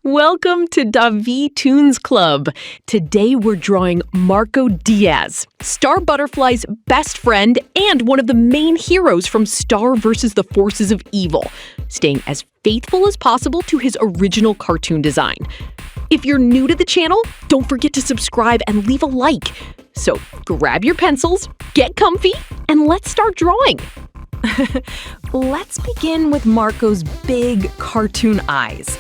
Welcome to Davi Toons Club. Today we're drawing Marco Diaz, Star Butterfly's best friend and one of the main heroes from Star vs. the Forces of Evil, staying as faithful as possible to his original cartoon design. If you're new to the channel, don't forget to subscribe and leave a like. So grab your pencils, get comfy, and let's start drawing. Let's begin with Marco's big cartoon eyes.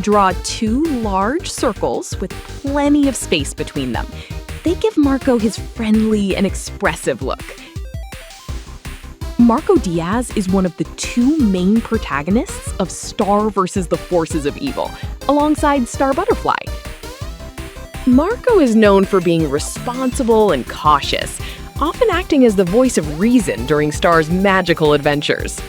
Draw two large circles with plenty of space between them. They give Marco his friendly and expressive look. Marco Diaz is one of the two main protagonists of Star vs. the Forces of Evil, alongside Star Butterfly. Marco is known for being responsible and cautious, often acting as the voice of reason during Star's magical adventures.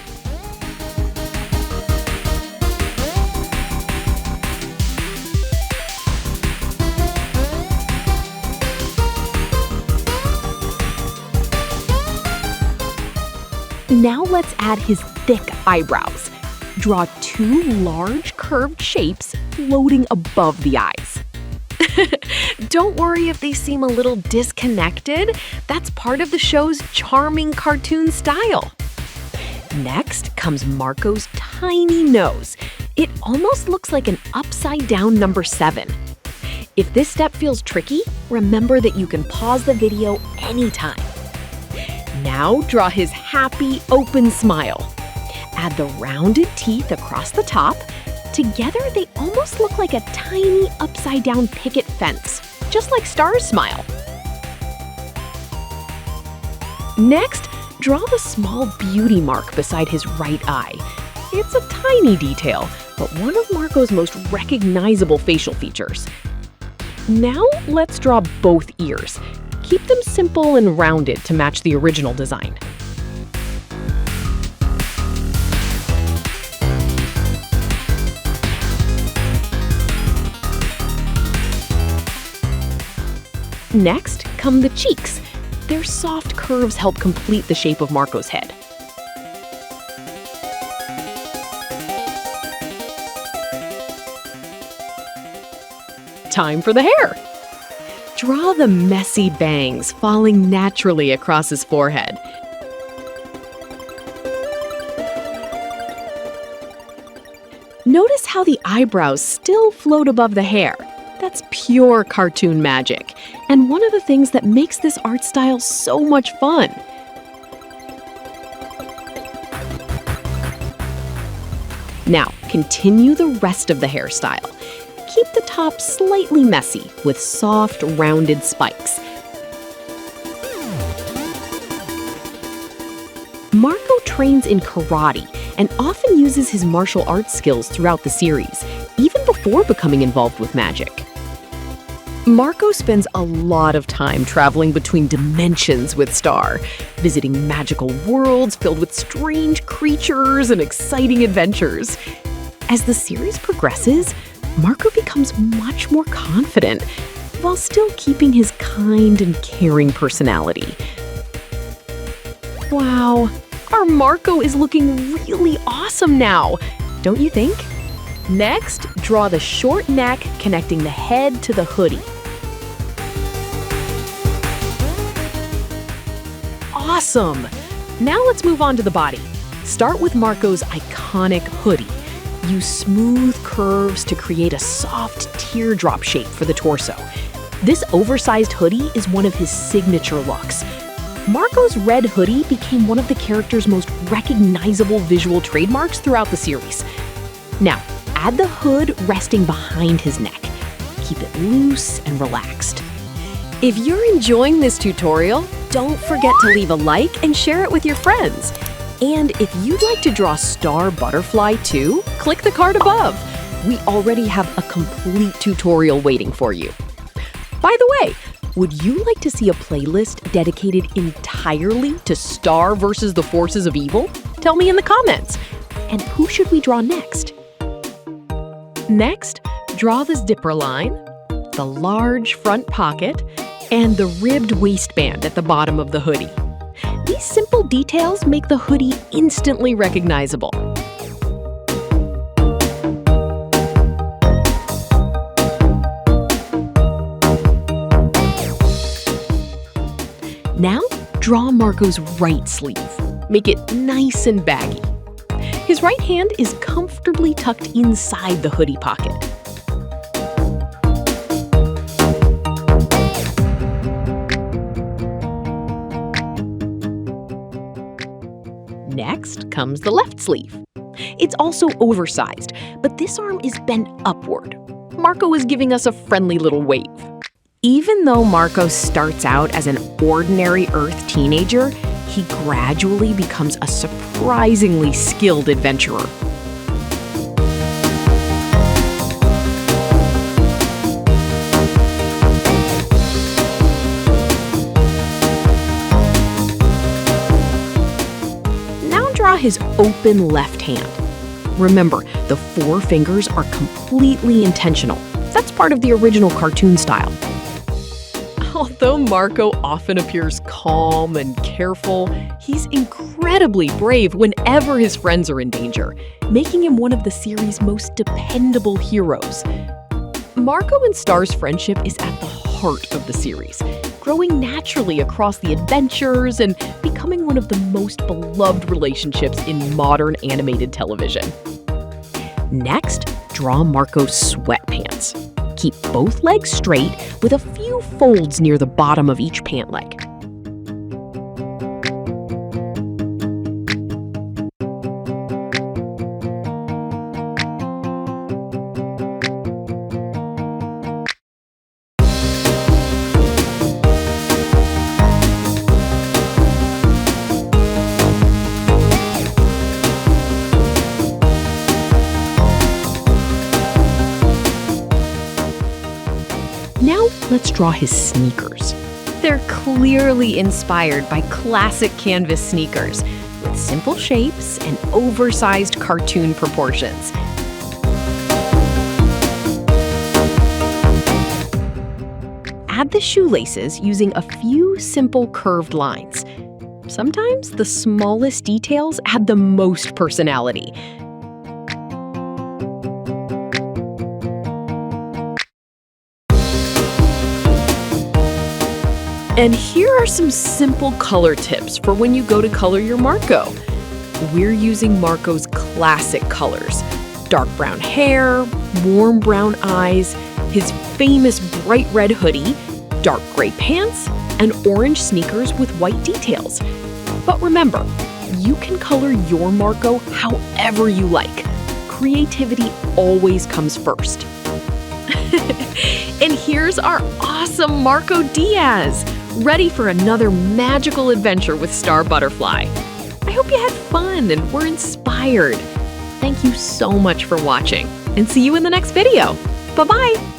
Now let's add his thick eyebrows. Draw two large curved shapes floating above the eyes. Don't worry if they seem a little disconnected. That's part of the show's charming cartoon style. Next comes Marco's tiny nose. It almost looks like an upside-down number 7. If this step feels tricky, remember that you can pause the video anytime. Now draw his happy, open smile. Add the rounded teeth across the top. Together, they almost look like a tiny upside-down picket fence, just like Star's smile. Next, draw the small beauty mark beside his right eye. It's a tiny detail, but one of Marco's most recognizable facial features. Now let's draw both ears. Keep them simple and rounded to match the original design. Next come the cheeks. Their soft curves help complete the shape of Marco's head. Time for the hair. Draw the messy bangs falling naturally across his forehead. Notice how the eyebrows still float above the hair. That's pure cartoon magic, and one of the things that makes this art style so much fun. Now, continue the rest of the hairstyle. Keep the top slightly messy with soft, rounded spikes. Marco trains in karate and often uses his martial arts skills throughout the series, even before becoming involved with magic. Marco spends a lot of time traveling between dimensions with Star, visiting magical worlds filled with strange creatures and exciting adventures. As the series progresses, Marco becomes much more confident, while still keeping his kind and caring personality. Wow, our Marco is looking really awesome now, don't you think? Next, draw the short neck connecting the head to the hoodie. Awesome! Now let's move on to the body. Start with Marco's iconic hoodie. Use smooth curves to create a soft teardrop shape for the torso. This oversized hoodie is one of his signature looks. Marco's red hoodie became one of the character's most recognizable visual trademarks throughout the series. Now, add the hood resting behind his neck. Keep it loose and relaxed. If you're enjoying this tutorial, don't forget to leave a like and share it with your friends. And if you'd like to draw Star Butterfly too, click the card above. We already have a complete tutorial waiting for you. By the way, would you like to see a playlist dedicated entirely to Star vs. the Forces of Evil? Tell me in the comments. And who should we draw next? Next, draw the zipper line, the large front pocket, and the ribbed waistband at the bottom of the hoodie. These simple details make the hoodie instantly recognizable. Now, draw Marco's right sleeve. Make it nice and baggy. His right hand is comfortably tucked inside the hoodie pocket. Next comes the left sleeve. It's also oversized, but this arm is bent upward. Marco is giving us a friendly little wave. Even though Marco starts out as an ordinary Earth teenager, he gradually becomes a surprisingly skilled adventurer. Now draw his open left hand. Remember, the 4 fingers are completely intentional. That's part of the original cartoon style. Although Marco often appears calm and careful, he's incredibly brave whenever his friends are in danger, making him one of the series' most dependable heroes. Marco and Star's friendship is at the heart of the series, growing naturally across the adventures and becoming one of the most beloved relationships in modern animated television. Next, draw Marco's sweatpants. Keep both legs straight with a few folds near the bottom of each pant leg. Now, let's draw his sneakers. They're clearly inspired by classic canvas sneakers, with simple shapes and oversized cartoon proportions. Add the shoelaces using a few simple curved lines. Sometimes the smallest details add the most personality. And here are some simple color tips for when you go to color your Marco. We're using Marco's classic colors: dark brown hair, warm brown eyes, his famous bright red hoodie, dark gray pants, and orange sneakers with white details. But remember, you can color your Marco however you like. Creativity always comes first. And here's our awesome Marco Diaz, ready for another magical adventure with Star Butterfly. I hope you had fun and were inspired. Thank you so much for watching, and see you in the next video. Bye-bye!